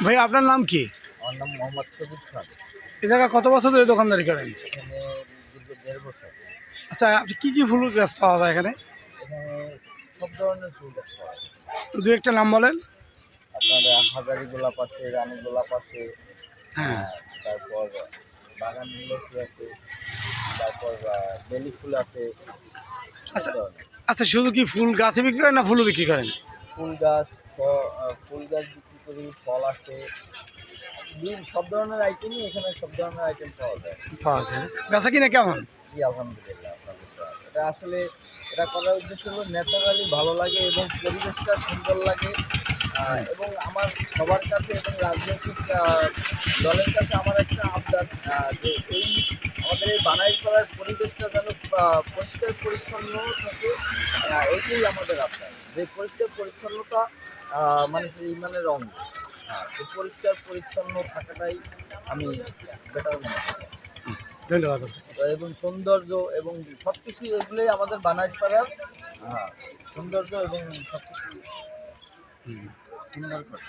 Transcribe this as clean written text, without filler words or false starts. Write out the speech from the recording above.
ভাই আপনার নাম কি? আমার নাম মোহাম্মদ সবুজ খান। এ জায়গা কত বছর ধরে দোকানদারি করেন? এখানে দীর্ঘ ১.৫ বছর। আচ্ছা, কি ফুল গাছ পাওয়া যায় এখানে? এখানে সব ধরনের ফুল গাছ পাওয়া যায়। দু একটা নাম বলেন। আপনার হাজারি গোলাপ আছে, রানী গোলাপ আছে, হ্যাঁ। তারপর বাগান বিলাসী আছে, তারপর বেলি ফুল আছে। আচ্ছা আচ্ছা, শুধু কি ফুল গাছে বিক্রি করেন না ফুলও বিক্রি করেন? ফুল গাছ বিক্রি করি, ফল আছে, সব ধরনের আইটেমই এখানে, সব ধরনের আইটেম পাওয়া যায়। পাওয়া যায়। বেচা কিনা কেমন? জি আলহামদুলিল্লাহ। এটা আসলে এটা করার উদ্দেশ্য হলো ন্যাচারালি ভালো লাগে এবং পরিবেশটা সুন্দর লাগে, এবং আমার সবার কাছে এবং রাজনৈতিক দলের কাছে আমার একটা আবদার, যে এই আমাদের এই বানাইপাড়ার পরিবেশটা যেন পরিষ্কার পরিচ্ছন্ন থাকে। এইটাই আমাদের আবদার, যে পরিষ্কার পরিচ্ছন্নতা মানুষের ইমানের অঙ্গ। এই পরিষ্কার পরিচ্ছন্ন থাকাটাই আমি বেটার মনে করি। ধন্যবাদ। এবং সৌন্দর্য এবং সব কিছু এগুলোই আমাদের বানাইপাড়ার সৌন্দর্য এবং সব কিছু সুন্দর করে।